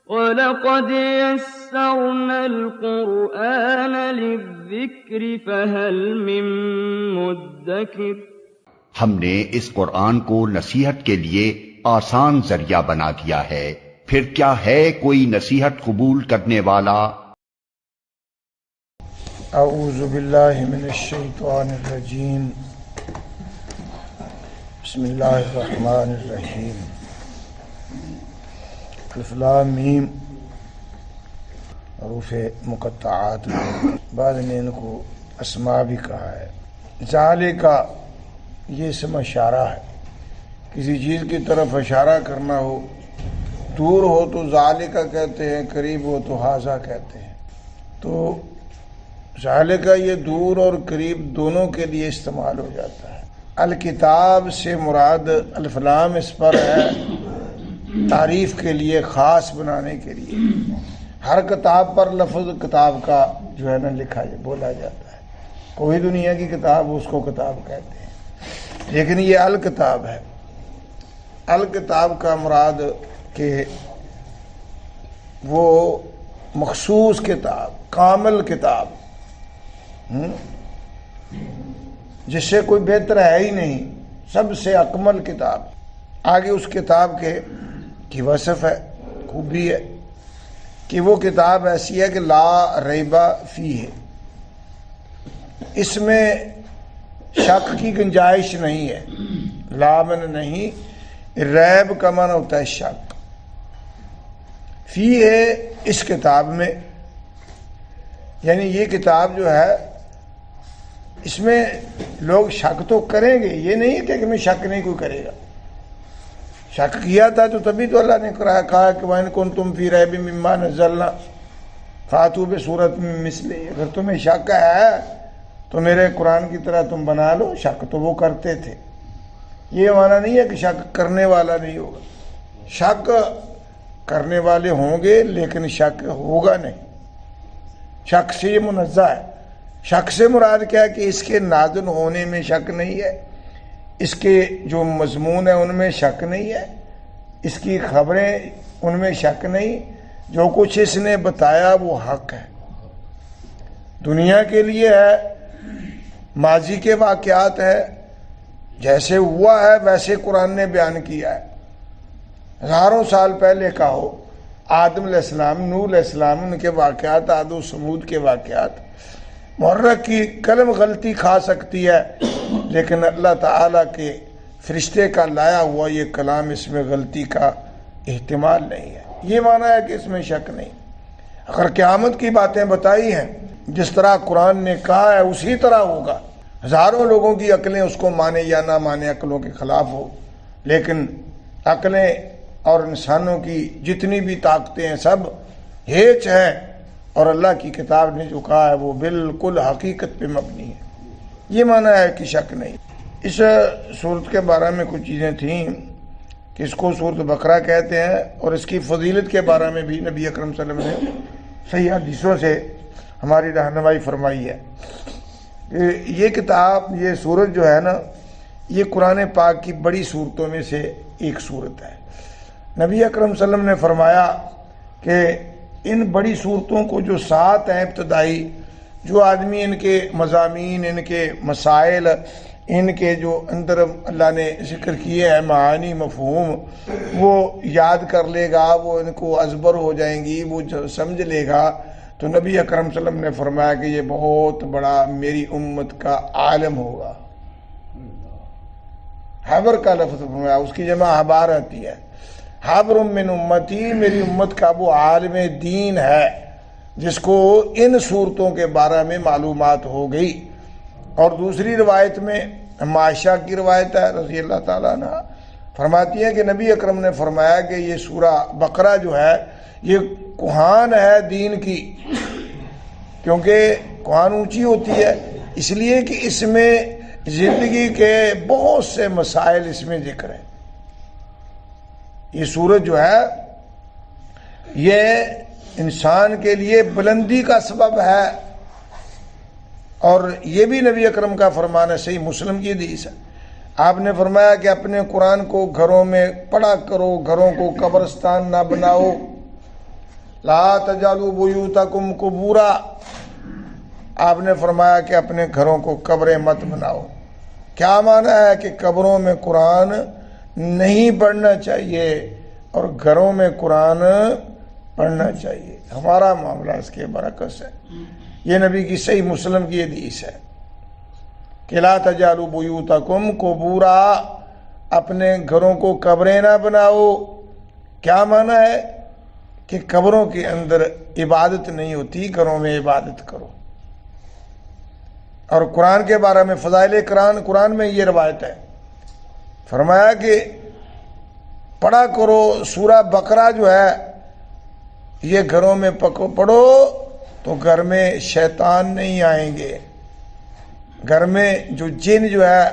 وَلَقَدْ يَسَّرْنَا الْقُرْآنَ لِلذِّكْرِ فَهَلْ مِن مُّدَّكِرٍ۔ ہم نے اس قرآن کو نصیحت کے لیے آسان ذریعہ بنا دیا ہے، پھر کیا ہے کوئی نصیحت قبول کرنے والا؟ اعوذ باللہ من الشیطان الرجیم، بسم اللہ الرحمن الرحیم۔ الف لام میم حروف مقطعات، بعض نے ان کو اسماء بھی کہا ہے۔ ذالک یہ اسم اشارہ ہے، کسی چیز کی طرف اشارہ کرنا ہو، دور ہو تو ذالک کہتے ہیں، قریب ہو تو ھذا کہتے ہیں۔ تو ذالک یہ دور اور قریب دونوں کے لیے استعمال ہو جاتا ہے۔ الکتاب سے مراد الف لام اس پر ہے تعریف کے لیے، خاص بنانے کے لیے۔ ہر کتاب پر لفظ کتاب کا جو ہے نا لکھا بولا جاتا ہے، کوئی دنیا کی کتاب اس کو کتاب کہتے ہیں، لیکن یہ الکتاب ہے۔ الکتاب کا مراد کہ وہ مخصوص کتاب، کامل کتاب، جس سے کوئی بہتر ہے ہی نہیں، سب سے اکمل کتاب۔ آگے اس کتاب کی وصف ہے، خوبی ہے کہ وہ کتاب ایسی ہے کہ لا ریبہ فیہ، اس میں شک کی گنجائش نہیں ہے۔ لا من نہیں، ریب کا معنی ہوتا ہے شک۔ فی ہے اس کتاب میں، یعنی یہ کتاب جو ہے اس میں لوگ شک تو کریں گے، یہ نہیں کہ میں شک نہیں کوئی کرے گا۔ شک کیا تھا تو تبھی تو اللہ نے کہا کہ وَإِن كُنتُمْ فِي رَيْبٍ مِّمَّا نَزَّلْنَا فَأْتُوا بِسُورَةٍ مِّن مِّثْلِهِ۔ اگر تمہیں شک ہے تو میرے قرآن کی طرح تم بنا لو۔ شک تو وہ کرتے تھے، یہ معنی نہیں ہے کہ شک کرنے والا نہیں ہوگا، شک کرنے والے ہوں گے لیکن شک ہوگا نہیں۔ شک سے یہ منزہ ہے۔ شک سے مراد کیا ہے کہ اس کے نازل ہونے میں شک نہیں ہے، اس کے جو مضمون ہے ان میں شک نہیں ہے، اس کی خبریں ان میں شک نہیں، جو کچھ اس نے بتایا وہ حق ہے، دنیا کے لیے ہے، ماضی کے واقعات ہے، جیسے ہوا ہے ویسے قرآن نے بیان کیا ہے۔ ہزاروں سال پہلے کا ہو، آدم علیہ السلام، نوح علیہ السلام، ان کے واقعات، عاد و ثمود کے واقعات۔ محرک کی قلم غلطی کھا سکتی ہے، لیکن اللہ تعالیٰ کے فرشتے کا لایا ہوا یہ کلام، اس میں غلطی کا احتمال نہیں ہے۔ یہ معنی ہے کہ اس میں شک نہیں۔ اگر قیامت کی باتیں بتائی ہیں، جس طرح قرآن نے کہا ہے اسی طرح ہوگا۔ ہزاروں لوگوں کی عقلیں اس کو مانے یا نہ مانے، عقلوں کے خلاف ہو، لیکن عقلیں اور انسانوں کی جتنی بھی طاقتیں ہیں سب ہیچ ہیں، اور اللہ کی کتاب نے جو کہا ہے وہ بالکل حقیقت پہ مبنی ہے۔ یہ معنی ہے کہ شک نہیں۔ اس صورت کے بارے میں کچھ چیزیں تھیں کہ اس کو صورت بقرہ کہتے ہیں، اور اس کی فضیلت کے بارے میں بھی نبی اکرم صلی اللہ علیہ وسلم نے صحیح حدیثوں سے ہماری رہنمائی فرمائی ہے کہ یہ کتاب، یہ صورت جو ہے نا، یہ قرآن پاک کی بڑی صورتوں میں سے ایک صورت ہے۔ نبی اکرم صلی اللہ علیہ وسلم نے فرمایا کہ ان بڑی صورتوں کو جو 7 ہیں ابتدائی، جو آدمی ان کے مضامین، ان کے مسائل، ان کے جو اندر اللہ نے ذکر کیے ہیں معانی، مفہوم، وہ یاد کر لے گا، وہ ان کو ازبر ہو جائیں گی، وہ سمجھ لے گا، تو نبی اکرم صلی اللہ علیہ وسلم نے فرمایا کہ یہ بہت بڑا میری امت کا عالم ہوگا۔ حبر کا لفظ فرمایا، اس کی جمع حبار آتی ہے۔ حبر من امتی، میری امت کا وہ عالم دین ہے جس کو ان صورتوں کے بارے میں معلومات ہو گئی۔ اور دوسری روایت میں عائشہ کی روایت ہے رضی اللہ تعالیٰ عنہ، فرماتی ہے کہ نبی اکرم نے فرمایا کہ یہ سورہ بقرہ جو ہے یہ کوہان ہے دین کی، کیونکہ کوہان اونچی ہوتی ہے، اس لیے کہ اس میں زندگی کے بہت سے مسائل اس میں ذکر ہیں۔ یہ سورت جو ہے یہ انسان کے لیے بلندی کا سبب ہے، اور یہ بھی نبی اکرم کا فرمان ہے، صحیح مسلم کی حدیث ہے۔ آپ نے فرمایا کہ اپنے قرآن کو گھروں میں پڑھا کرو، گھروں کو قبرستان نہ بناؤ، لا تجعلوا بیوتکم قبورا، آپ نے فرمایا کہ اپنے گھروں کو قبریں مت بناؤ۔ کیا معنی ہے کہ قبروں میں قرآن نہیں پڑھنا چاہیے اور گھروں میں قرآن پڑھنا چاہیے۔ ہمارا معاملہ اس کے برعکس ہے۔ یہ نبی کی صحیح مسلم کی حدیث ہے کہ لا تجعلوا بیوتکم قبورا، اپنے گھروں کو قبریں نہ بناؤ۔ کیا معنی ہے کہ قبروں کے اندر عبادت نہیں ہوتی، گھروں میں عبادت کرو۔ اور قرآن کے بارے میں فضائل قرآن میں یہ روایت ہے، فرمایا کہ پڑھا کرو سورہ بقرہ جو ہے یہ گھروں میں پڑھو تو گھر میں شیطان نہیں آئیں گے، گھر میں جو جن جو ہے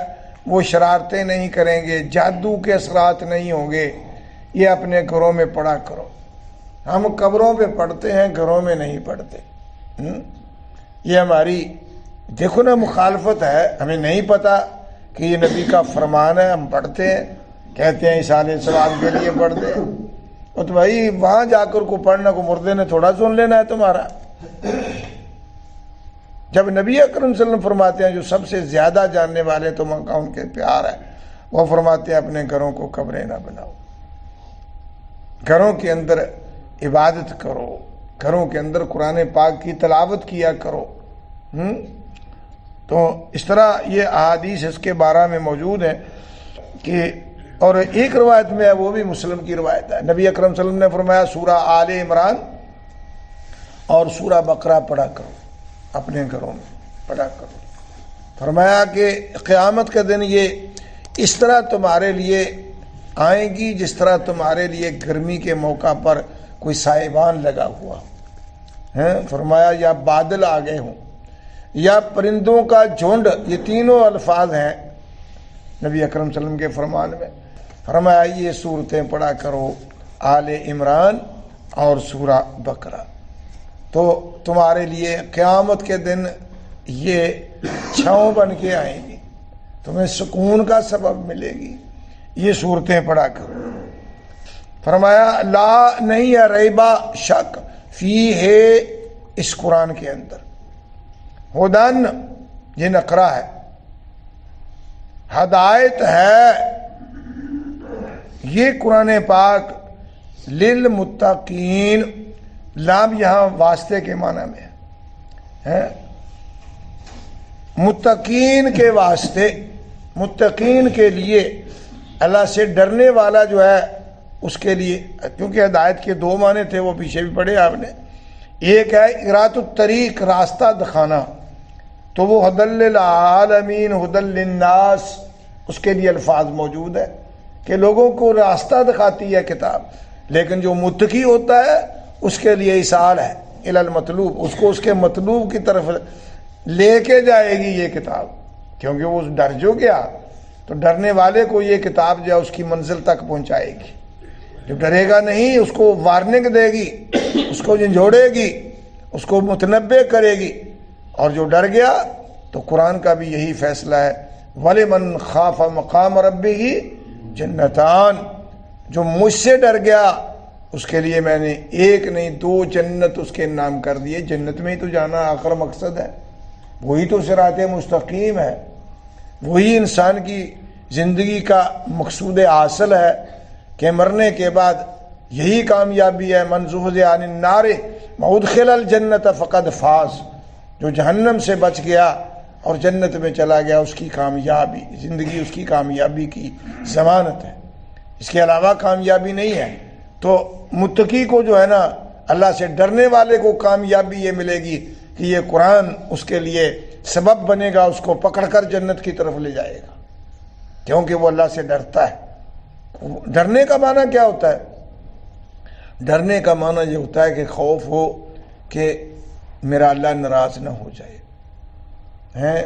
وہ شرارتیں نہیں کریں گے، جادو کے اثرات نہیں ہوں گے۔ یہ اپنے گھروں میں پڑھا کرو۔ ہم قبروں پہ پڑھتے ہیں، گھروں میں نہیں پڑھتے۔ یہ ہماری دیکھو نا مخالفت ہے، ہمیں نہیں پتہ کہ یہ نبی کا فرمان ہے، ہم پڑھتے ہیں، کہتے ہیں اصالِ ثواب کے لیے پڑھتے ہیں۔ اور تو بھائی وہاں جا کر کو پڑھنا کو مردے نے تھوڑا سن لینا ہے تمہارا۔ جب نبی اکرم صلی اللہ علیہ وسلم فرماتے ہیں جو سب سے زیادہ جاننے والے تو من کا ان کے پیار ہے، وہ فرماتے ہیں اپنے گھروں کو قبریں نہ بناؤ، گھروں کے اندر عبادت کرو، گھروں کے اندر قرآن پاک کی تلاوت کیا کرو۔ تو اس طرح یہ احادیث اس کے بارے میں موجود ہیں کہ، اور ایک روایت میں ہے وہ بھی مسلم کی روایت ہے، نبی اکرم صلی اللہ علیہ وسلم نے فرمایا سورہ آل عمران اور سورہ بقرہ پڑھا کرو، اپنے گھروں میں پڑھا کرو۔ فرمایا کہ قیامت کا دن یہ اس طرح تمہارے لیے آئیں گی جس طرح تمہارے لیے گرمی کے موقع پر کوئی سائبان لگا ہوا ہے۔ فرمایا یا بادل آ گئے ہوں یا پرندوں کا جھنڈ، یہ تینوں الفاظ ہیں نبی اکرم صلی اللہ علیہ وسلم کے فرمان میں۔ فرمایا یہ صورتیں پڑھا کرو، آل عمران اور سورہ بقرہ، تو تمہارے لیے قیامت کے دن یہ چھاؤں بن کے آئیں گی، تمہیں سکون کا سبب ملے گی، یہ صورتیں پڑھا کرو۔ فرمایا لا نہیں ہے ریبہ شک فی ہے اس قرآن کے اندر، ہدن یہ نقرہ ہے، ہدایت ہے یہ قرآن پاک، للمتقین، لام یہاں واسطے کے معنی میں ہے، متقین کے واسطے، متقین کے لیے، اللہ سے ڈرنے والا جو ہے اس کے لیے، کیونکہ ہدایت کے دو معنی تھے وہ پیچھے بھی پڑھے آپ نے۔ ایک ہے اراۃ الطریق، راستہ دکھانا، تو وہ ھدی للعالمین ھدی للناس، اس کے لیے الفاظ موجود ہے کہ لوگوں کو راستہ دکھاتی ہے کتاب، لیکن جو متقی ہوتا ہے اس کے لیے ایصال ہے الی المطلوب، اس کو اس کے مطلوب کی طرف لے کے جائے گی یہ کتاب، کیونکہ وہ ڈر جو گیا تو ڈرنے والے کو یہ کتاب جو ہے اس کی منزل تک پہنچائے گی۔ جو ڈرے گا نہیں اس کو وارننگ دے گی، اس کو جھنجھوڑے گی، اس کو متنبہ کرے گی، اور جو ڈر گیا تو قرآن کا بھی یہی فیصلہ ہے، وَلِمَنْ خَافَ مَقَامَ رَبِّهِ جنتان، جو مجھ سے ڈر گیا اس کے لیے میں نے ایک نہیں دو جنت اس کے نام کر دیے۔ جنت میں ہی تو جانا آخر مقصد ہے، وہی تو صراط مستقیم ہے، وہی انسان کی زندگی کا مقصود حاصل ہے کہ مرنے کے بعد یہی کامیابی ہے، من زحزح عن النار وادخل الجنت فقد فاز، جو جہنم سے بچ گیا اور جنت میں چلا گیا اس کی کامیابی، زندگی اس کی کامیابی کی ضمانت ہے، اس کے علاوہ کامیابی نہیں ہے۔ تو متقی کو جو ہے نا، اللہ سے ڈرنے والے کو کامیابی یہ ملے گی کہ یہ قرآن اس کے لیے سبب بنے گا، اس کو پکڑ کر جنت کی طرف لے جائے گا، کیونکہ وہ اللہ سے ڈرتا ہے۔ ڈرنے کا معنی کیا ہوتا ہے؟ ڈرنے کا معنی یہ ہوتا ہے کہ خوف ہو کہ میرا اللہ ناراض نہ ہو جائے ہیں۔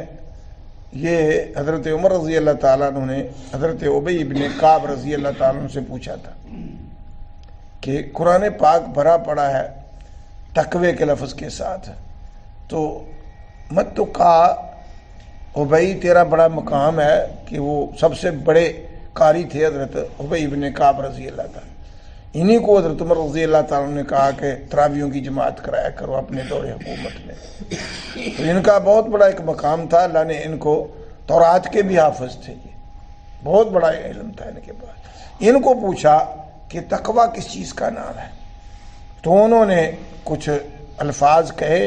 یہ حضرت عمر رضی اللہ تعالیٰ عنہ نے حضرت ابی ابن کعب رضی اللہ تعالیٰ عنہ سے پوچھا تھا کہ قرآن پاک بھرا پڑا ہے تقوی کے لفظ کے ساتھ، تو مت تو کہا ابی تیرا بڑا مقام ہے کہ وہ سب سے بڑے قاری تھے حضرت ابی ابن کعب رضی اللہ تعالیٰ، انہی کو حضرت عمر رضی اللہ تعالیٰ نے کہا کہ تراویحوں کی جماعت کرایا کرو اپنے دور حکومت میں. تو ان کا بہت بڑا ایک مقام تھا. اللہ نے ان کو، تورات کے بھی حافظ تھے، یہ بہت بڑا علم تھا ان کے پاس. ان کو پوچھا کہ تقوی کس چیز کا نام ہے، تو انہوں نے کچھ الفاظ کہے.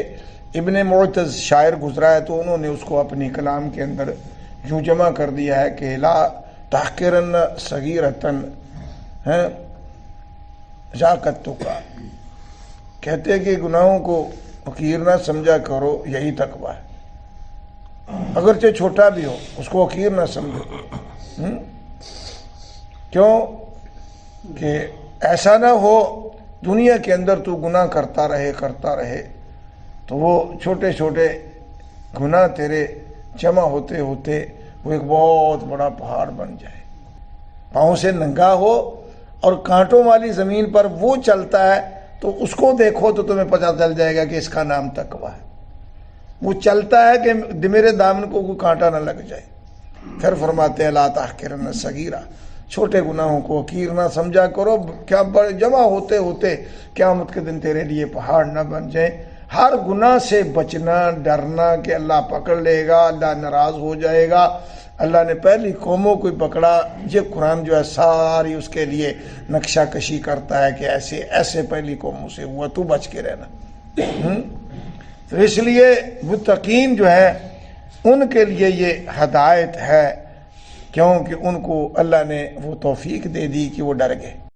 ابن معتز شاعر گزرا ہے تو انہوں نے اس کو اپنی کلام کے اندر یوں جمع کر دیا ہے کہ لا تحقرن صغیرتن ذاکت کا، کہتے ہیں کہ گناہوں کو حقیر نہ سمجھا کرو، یہی تقویٰ ہے. اگرچہ چھوٹا بھی ہو اس کو حقیر نہ سمجھو. کیوں کہ ایسا نہ ہو دنیا کے اندر تو گناہ کرتا رہے تو وہ چھوٹے چھوٹے گناہ تیرے جمع ہوتے ہوتے وہ ایک بہت بڑا پہاڑ بن جائے. پاؤں سے ننگا ہو اور کانٹوں والی زمین پر وہ چلتا ہے تو اس کو دیکھو تو تمہیں پتہ چل جائے گا کہ اس کا نام تقویٰ ہے. وہ چلتا ہے کہ میرے دامن کو کوئی کانٹا نہ لگ جائے. پھر فرماتے ہیں لا تحقرن صغیرہ، چھوٹے گناہوں کو حقیر نہ سمجھا کرو، کیا جمع ہوتے ہوتے قیامت کے دن تیرے لیے پہاڑ نہ بن جائیں. ہر گناہ سے بچنا، ڈرنا کہ اللہ پکڑ لے گا، اللہ ناراض ہو جائے گا. اللہ نے پہلی قوموں کو پکڑا. یہ قرآن جو ہے ساری اس کے لیے نقشہ کشی کرتا ہے کہ ایسے ایسے پہلی قوموں سے ہوا، تو بچ کے رہنا. تو اس لیے متقین جو ہے ان کے لیے یہ ہدایت ہے، کیونکہ ان کو اللہ نے وہ توفیق دے دی کہ وہ ڈر گئے.